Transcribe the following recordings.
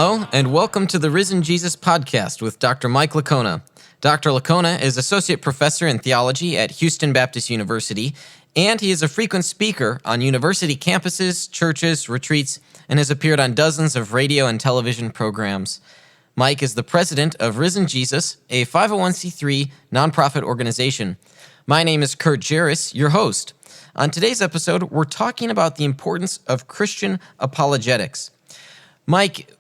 Hello, and welcome to the Risen Jesus podcast with Dr. Mike Licona. Dr. Licona is Associate Professor in Theology at Houston Baptist University, and he is a frequent speaker on university campuses, churches, retreats, and has appeared on dozens of radio and television programs. Mike is the president of Risen Jesus, a 501c3 nonprofit organization. My name is Kurt Jaros, your host. On today's episode, we're talking about the importance of Christian apologetics. Mike,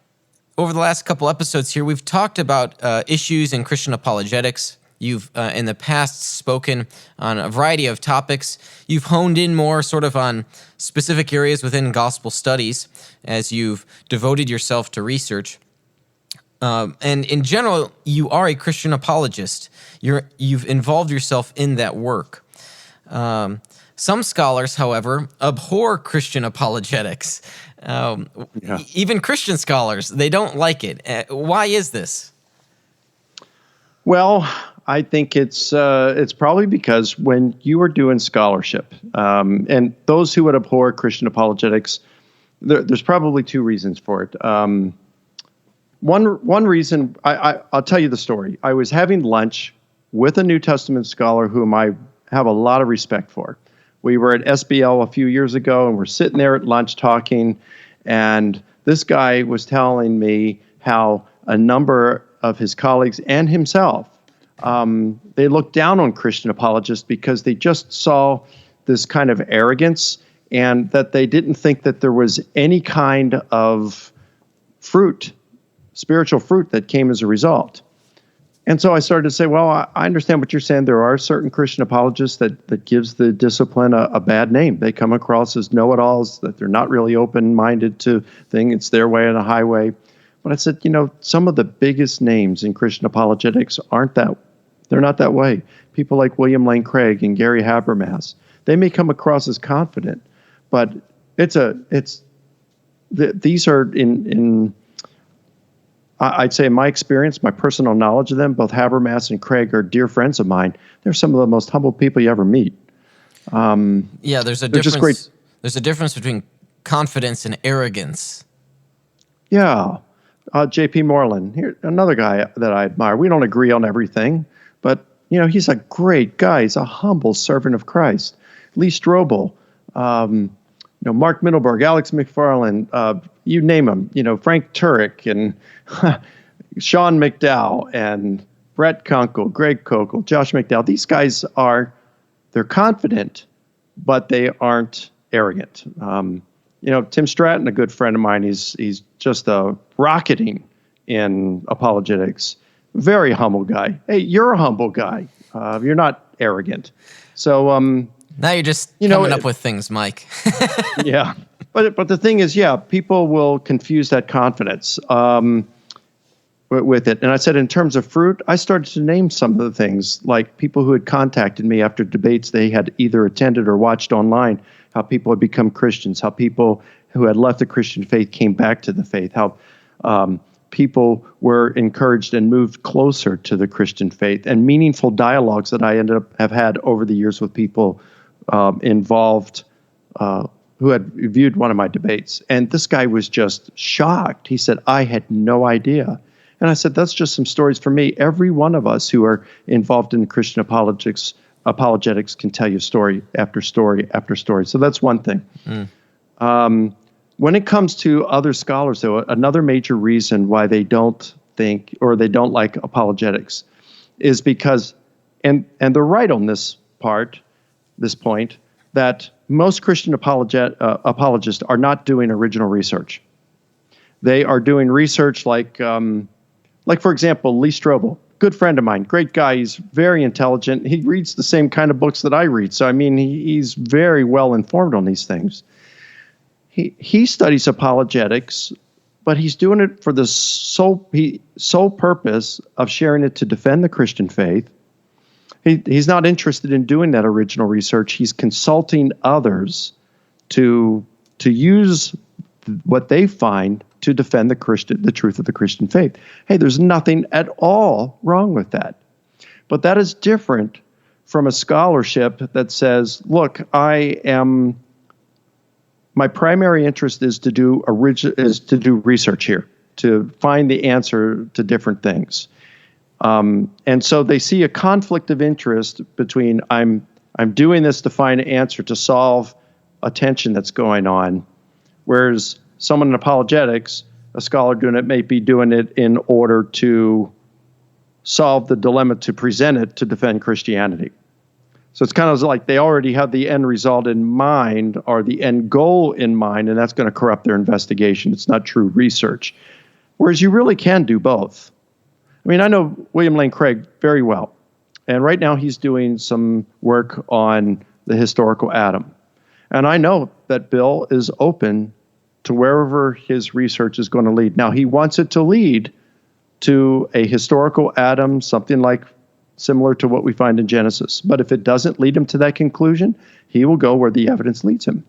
over the last couple episodes here, we've talked about issues in Christian apologetics. You've, in the past, spoken on a variety of topics. You've honed in more sort of on specific areas within gospel studies as you've devoted yourself to research. And in general, you are a Christian apologist. You've involved yourself in that work. Some scholars, however, abhor Christian apologetics. Even Christian scholars, they don't like it. Why is this? Well, I think it's probably because when you are doing scholarship, and those who would abhor Christian apologetics, there's probably two reasons for it. One reason, I'll tell you the story. I was having lunch with a New Testament scholar whom I have a lot of respect for. We were at SBL a few years ago, and we're sitting there at lunch talking, and this guy was telling me how a number of his colleagues and himself, they looked down on Christian apologists because they just saw this kind of arrogance and that they didn't think that there was any kind of fruit, spiritual fruit that came as a result. And so I started to say, well, I understand what you're saying. There are certain Christian apologists that gives the discipline a bad name. They come across as know-it-alls, that they're not really open-minded to things. It's their way or the highway. But I said, some of the biggest names in Christian apologetics they're not that way. People like William Lane Craig and Gary Habermas, they may come across as confident, but these are I'd say in my experience, my personal knowledge of them, both Habermas and Craig are dear friends of mine. They're some of the most humble people you ever meet. There's a difference. Just great. There's a difference between confidence and arrogance. Yeah. J.P. Moreland, here, another guy that I admire. We don't agree on everything, but he's a great guy. He's a humble servant of Christ. Lee Strobel, Mark Middleburg, Alex McFarland, you name them, Frank Turek and Sean McDowell and Brett Kunkel, Greg Kokel, Josh McDowell. These guys they're confident, but they aren't arrogant. Tim Stratton, a good friend of mine, he's just rocketing in apologetics. Very humble guy. Hey, you're a humble guy. You're not arrogant. So now you're just coming up with things, Mike. Yeah. But the thing is, people will confuse that confidence with it. And I said, in terms of fruit, I started to name some of the things, like people who had contacted me after debates they had either attended or watched online, how people had become Christians, how people who had left the Christian faith came back to the faith, how people were encouraged and moved closer to the Christian faith, and meaningful dialogues that I have had over the years with people involved who had viewed one of my debates. And this guy was just shocked. He said, I had no idea. And I said, that's just some stories for me. Every one of us who are involved in Christian apologetics can tell you story after story after story. So that's one thing. When it comes to other scholars, though, another major reason why they don't think or they don't like apologetics is because, and they're right on this point, that most Christian apologists are not doing original research. They are doing research like for example, Lee Strobel, good friend of mine, great guy. He's very intelligent. He reads the same kind of books that I read. So, he's very well informed on these things. He studies apologetics, but he's doing it for the sole purpose of sharing it to defend the Christian faith. He's not interested in doing that original research. He's consulting others to use what they find to defend the truth of the Christian faith. Hey, there's nothing at all wrong with that. But that is different from a scholarship that says, look, my primary interest is to do research here, to find the answer to different things. And so they see a conflict of interest between I'm doing this to find an answer to solve a tension that's going on, whereas someone in apologetics, a scholar doing it, may be doing it in order to solve the dilemma, to present it, to defend Christianity. So it's kind of like they already have the end result in mind or the end goal in mind, and that's going to corrupt their investigation. It's not true research. Whereas you really can do both. I mean, I know William Lane Craig very well, and right now he's doing some work on the historical Adam. And I know that Bill is open to wherever his research is going to lead. Now, he wants it to lead to a historical Adam, something like similar to what we find in Genesis. But if it doesn't lead him to that conclusion, he will go where the evidence leads him.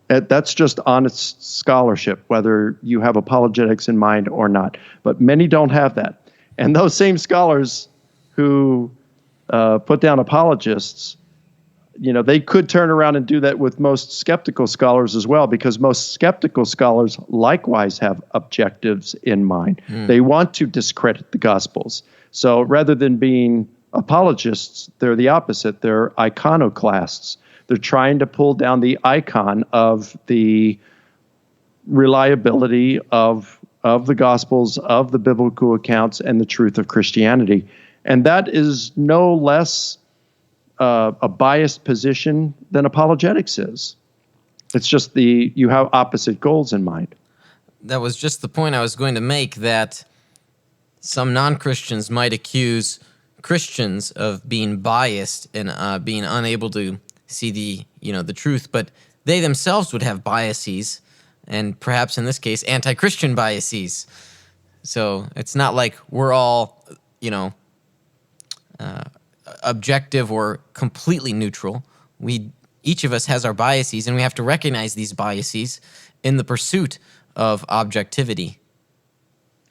That's just honest scholarship, whether you have apologetics in mind or not. But many don't have that. And those same scholars who put down apologists, they could turn around and do that with most skeptical scholars as well, because most skeptical scholars likewise have objectives in mind. They want to discredit the Gospels. So rather than being apologists, they're the opposite. They're iconoclasts. They're trying to pull down the icon of the reliability of the Gospels, of the biblical accounts, and the truth of Christianity. And that is no less a biased position than apologetics is. It's just you have opposite goals in mind. That was just the point I was going to make, that some non-Christians might accuse Christians of being biased and being unable to see the truth, but they themselves would have biases, and perhaps in this case, anti-Christian biases. So it's not like we're all, objective or completely neutral. Each of us has our biases, and we have to recognize these biases in the pursuit of objectivity.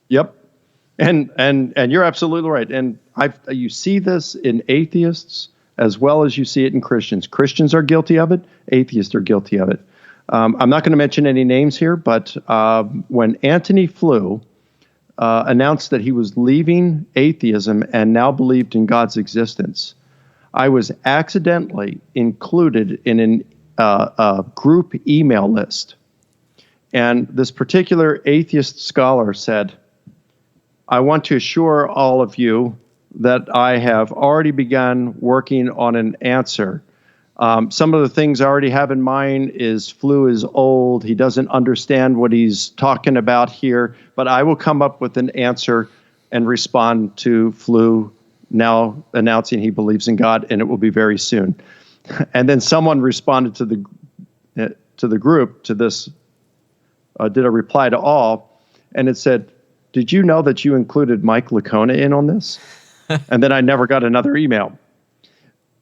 Yep. And you're absolutely right. And you see this in atheists as well as you see it in Christians. Christians are guilty of it. Atheists are guilty of it. I'm not going to mention any names here, but when Antony Flew announced that he was leaving atheism and now believed in God's existence, I was accidentally included in a group email list. And this particular atheist scholar said, I want to assure all of you that I have already begun working on an answer. Some of the things I already have in mind is Flew is old. He doesn't understand what he's talking about here, but I will come up with an answer and respond to Flew now announcing he believes in God, and it will be very soon. And then someone responded to the group, to this, did a reply to all, and it said, did you know that you included Mike Licona in on this? And then I never got another email.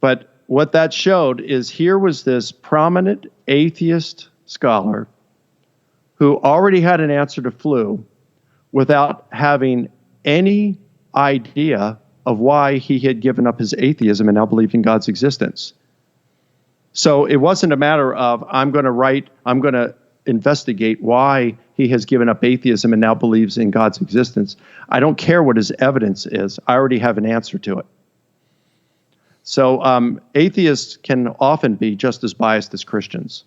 But what that showed is here was this prominent atheist scholar who already had an answer to Flew without having any idea of why he had given up his atheism and now believed in God's existence. So it wasn't a matter of I'm going to investigate why he has given up atheism and now believes in God's existence. I don't care what his evidence is. I already have an answer to it. So atheists can often be just as biased as Christians.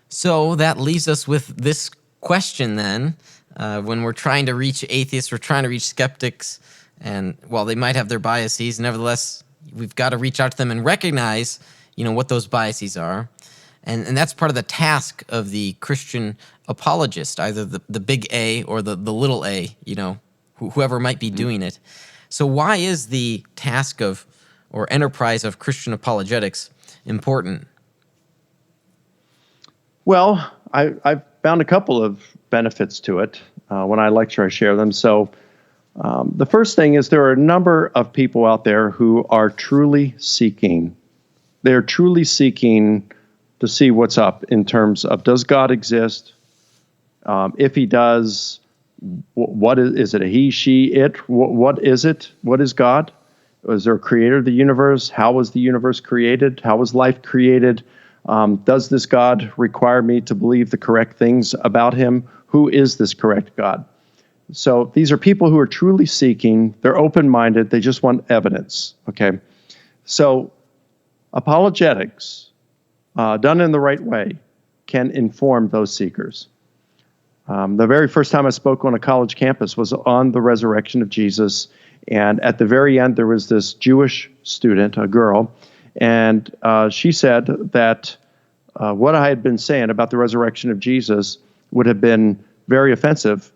So that leaves us with this question then. When we're trying to reach atheists, we're trying to reach skeptics, and while they might have their biases, nevertheless, we've got to reach out to them and recognize, what those biases are. And that's part of the task of the Christian apologist, either the big A or the little a, whoever might be doing it. So why is the task of or enterprise of Christian apologetics important? Well, I've found a couple of benefits to it. When I lecture, I share them. So the first thing is there are a number of people out there who are truly seeking. They're truly seeking to see what's up in terms of, does God exist? If he does, what is it? A he, she, it? What is it? What is God? Was there a creator of the universe? How was the universe created? How was life created? Does this God require me to believe the correct things about him? Who is this correct God? So these are people who are truly seeking. They're open-minded. They just want evidence. Okay. So apologetics, done in the right way, can inform those seekers. The very first time I spoke on a college campus was on the resurrection of Jesus. And at the very end, there was this Jewish student, a girl, and she said that what I had been saying about the resurrection of Jesus would have been very offensive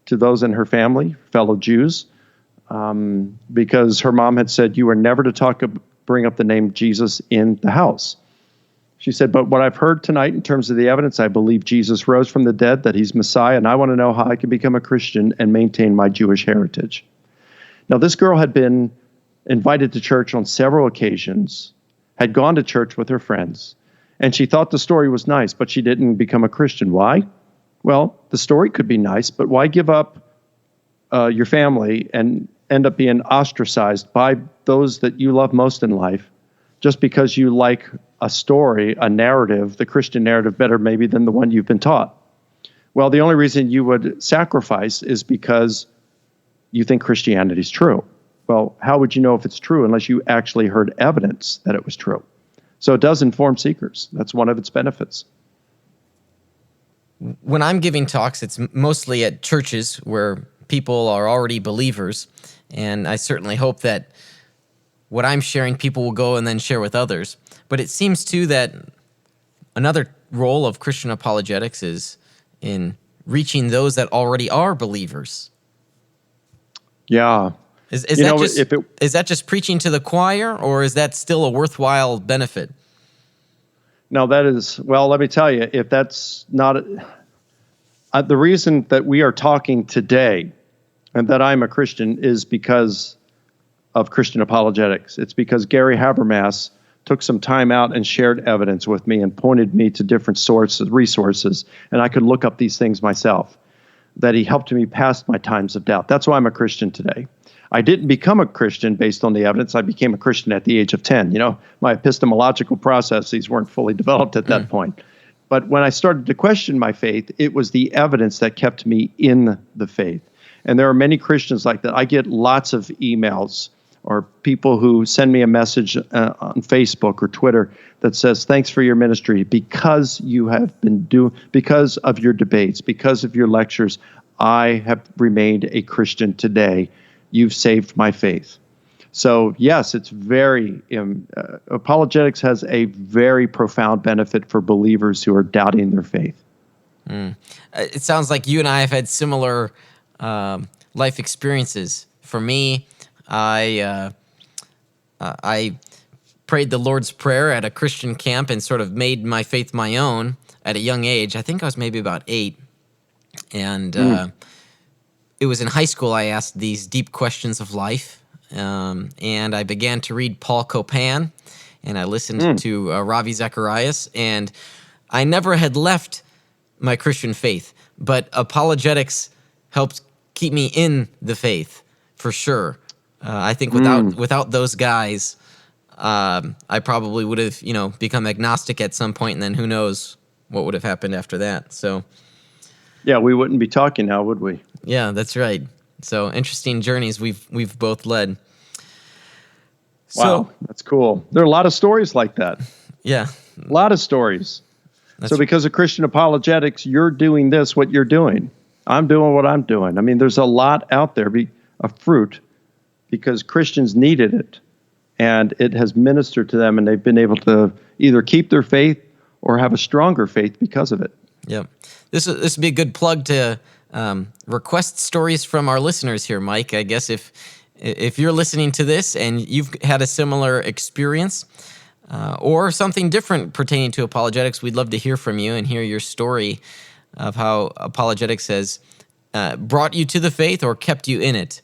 to those in her family, fellow Jews, because her mom had said, you are never to bring up the name Jesus in the house. She said, but what I've heard tonight in terms of the evidence, I believe Jesus rose from the dead, that he's Messiah, and I want to know how I can become a Christian and maintain my Jewish heritage. Now, this girl had been invited to church on several occasions, had gone to church with her friends, and she thought the story was nice, but she didn't become a Christian. Why? Well, the story could be nice, but why give up your family and end up being ostracized by those that you love most in life just because you like a story, a narrative, the Christian narrative better maybe than the one you've been taught? Well, the only reason you would sacrifice is because you think Christianity is true. Well, how would you know if it's true unless you actually heard evidence that it was true? So it does inform seekers. That's one of its benefits. When I'm giving talks, it's mostly at churches where people are already believers, and I certainly hope that what I'm sharing, people will go and then share with others. But it seems, too, that another role of Christian apologetics is in reaching those that already are believers. Yeah. Is that just preaching to the choir, or is that still a worthwhile benefit? No, that is, well, let me tell you, if that's not, the reason that we are talking today and that I'm a Christian is because of Christian apologetics. It's because Gary Habermas took some time out and shared evidence with me and pointed me to different resources, and I could look up these things myself, that he helped me pass my times of doubt. That's why I'm a Christian today. I didn't become a Christian based on the evidence. I became a Christian at the age of 10. You know, my epistemological processes weren't fully developed at that point. But when I started to question my faith, it was the evidence that kept me in the faith. And there are many Christians like that. I get lots of emails or people who send me a message on Facebook or Twitter that says, thanks for your ministry. Because you have been because of your debates, because of your lectures, I have remained a Christian today. You've saved my faith. So yes, it's very, apologetics has a very profound benefit for believers who are doubting their faith. It sounds like you and I have had similar life experiences. For me, I prayed the Lord's Prayer at a Christian camp and sort of made my faith my own at a young age. I think I was maybe about 8. And it was in high school I asked these deep questions of life. And I began to read Paul Copan, and I listened to Ravi Zacharias, and I never had left my Christian faith, but apologetics helped keep me in the faith, for sure. I think without those guys, I probably would have, become agnostic at some point, and then who knows what would have happened after that. So, yeah, we wouldn't be talking now, would we? Yeah, that's right. So interesting journeys we've both led. Wow, that's cool. There are a lot of stories like that. Yeah. A lot of stories. So because of Christian apologetics, you're doing what you're doing. I'm doing what I'm doing. I mean, there's a lot out there of fruit because Christians needed it, and it has ministered to them, and they've been able to either keep their faith or have a stronger faith because of it. Yeah. This would be a good plug to request stories from our listeners here, Mike. I guess if you're listening to this and you've had a similar experience or something different pertaining to apologetics, we'd love to hear from you and hear your story of how apologetics has brought you to the faith or kept you in it.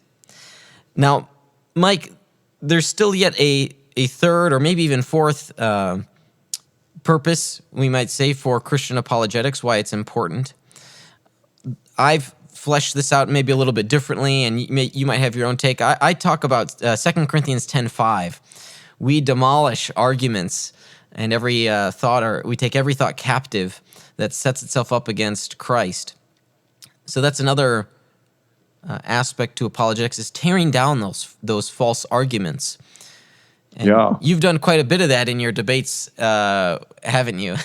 Now, Mike, there's still yet a third or maybe even fourth purpose, we might say, for Christian apologetics, why it's important. I've fleshed this out maybe a little bit differently, and you might have your own take. I talk about 2 Corinthians 10:5. We demolish arguments and every thought, or we take every thought captive that sets itself up against Christ. So that's another aspect to apologetics, is tearing down those false arguments. And you've done quite a bit of that in your debates, haven't you?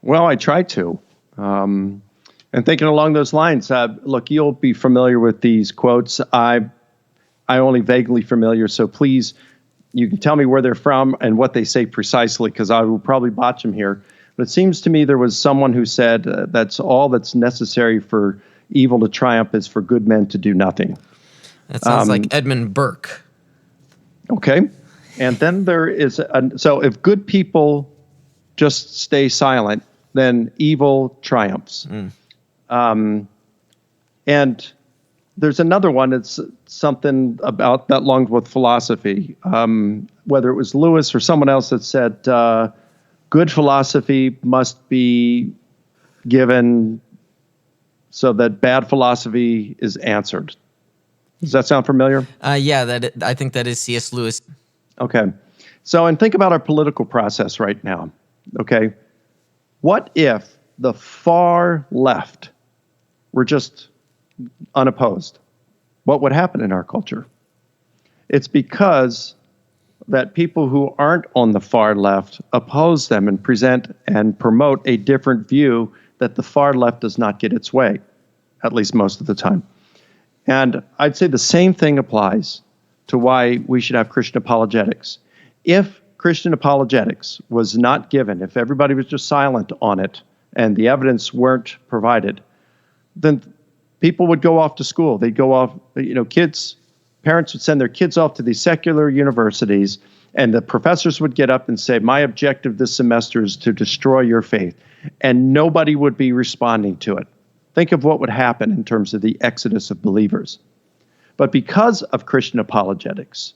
Well, I try to. And thinking along those lines, look, you'll be familiar with these quotes. I'm only vaguely familiar, so please, you can tell me where they're from and what they say precisely, because I will probably botch them here. But it seems to me there was someone who said that's all that's necessary for evil to triumph is for good men to do nothing. That sounds like Edmund Burke. Okay. And then there is, so if good people just stay silent, then evil triumphs. And there's another one. It's something about that along with philosophy. Whether it was Lewis or someone else that said, good philosophy must be given so that bad philosophy is answered. Does that sound familiar? Yeah, I think that is C.S. Lewis. Okay. So, and think about our political process right now. Okay. What if the far left were just unopposed? What would happen in our culture? It's because that people who aren't on the far left oppose them and present and promote a different view that the far left does not get its way, at least most of the time. And I'd say the same thing applies to why we should have Christian apologetics. If Christian apologetics was not given, if everybody was just silent on it and the evidence weren't provided, then people would go off to school. They'd go off, parents would send their kids off to these secular universities, and the professors would get up and say, my objective this semester is to destroy your faith. And nobody would be responding to it. Think of what would happen in terms of the exodus of believers. But because of Christian apologetics,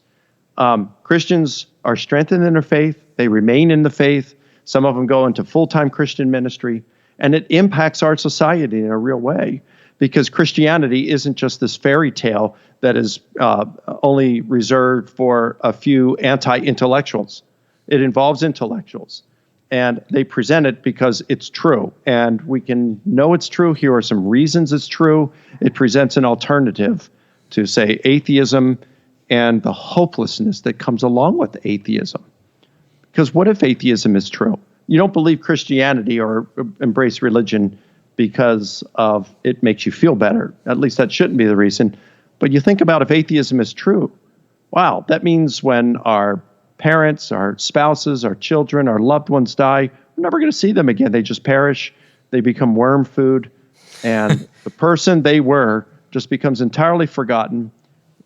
Christians are strengthened in their faith. They remain in the faith. Some of them go into full-time Christian ministry. And it impacts our society in a real way, because Christianity isn't just this fairy tale that is only reserved for a few anti-intellectuals. It involves intellectuals. And they present it because it's true. And we can know it's true. Here are some reasons it's true. It presents an alternative to, say, atheism and the hopelessness that comes along with atheism. Because what if atheism is true? You don't believe Christianity or embrace religion because of it makes you feel better. At least that shouldn't be the reason. But you think about if atheism is true. Wow, that means when our parents, our spouses, our children, our loved ones die, we're never going to see them again. They just perish. They become worm food. And the person they were just becomes entirely forgotten,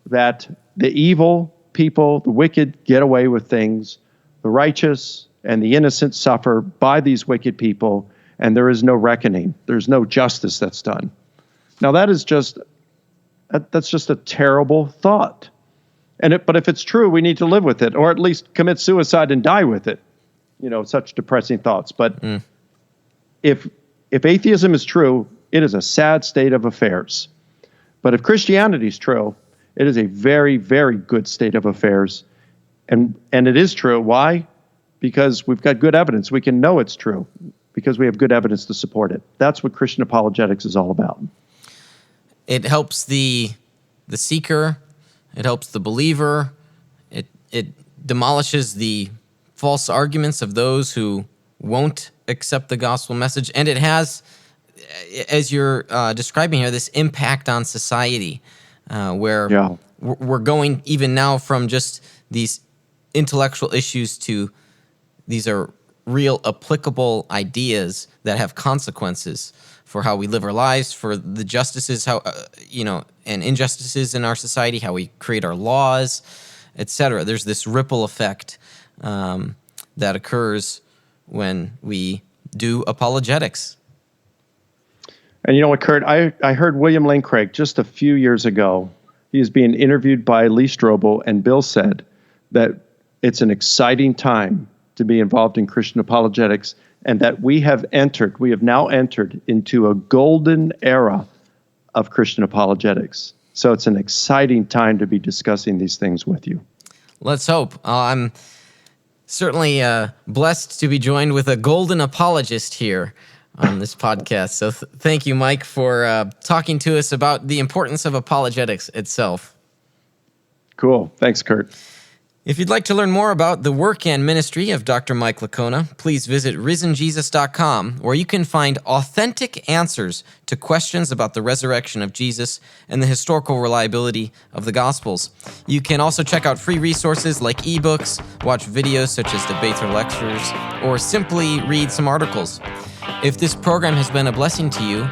that the evil people, the wicked, get away with things. The righteous and the innocent suffer by these wicked people, and there is no reckoning. There's no justice that's done. Now, that's just a terrible thought. But if it's true, we need to live with it, or at least commit suicide and die with it. Such depressing thoughts. But if atheism is true, it is a sad state of affairs. But if Christianity is true, it is a very, very good state of affairs. And it is true. Why? Because we've got good evidence. We can know it's true because we have good evidence to support it. That's what Christian apologetics is all about. It helps the seeker. It helps the believer. It demolishes the false arguments of those who won't accept the gospel message. And it has, as you're describing here, this impact on society where we're going even now from just these intellectual issues to these are real applicable ideas that have consequences for how we live our lives, for the justices, and injustices in our society, how we create our laws, etc. There's this ripple effect that occurs when we do apologetics. And you know what, Kurt? I heard William Lane Craig just a few years ago. He was being interviewed by Lee Strobel, and Bill said that it's an exciting time to be involved in Christian apologetics, and that we have now entered into a golden era of Christian apologetics. So it's an exciting time to be discussing these things with you. Let's hope. I'm Certainly blessed to be joined with a golden apologist here on this podcast. So thank you, Mike, for talking to us about the importance of apologetics itself. Cool. Thanks, Kurt. If you'd like to learn more about the work and ministry of Dr. Mike Licona, please visit risenjesus.com, where you can find authentic answers to questions about the resurrection of Jesus and the historical reliability of the Gospels. You can also check out free resources like ebooks, watch videos such as debates or lectures, or simply read some articles. If this program has been a blessing to you,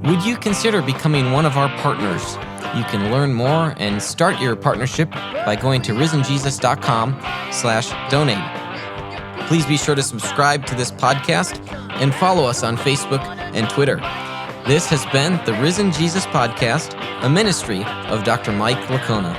would you consider becoming one of our partners? You can learn more and start your partnership by going to risenjesus.com/donate. Please be sure to subscribe to this podcast and follow us on Facebook and Twitter. This has been the Risen Jesus Podcast, a ministry of Dr. Mike Licona.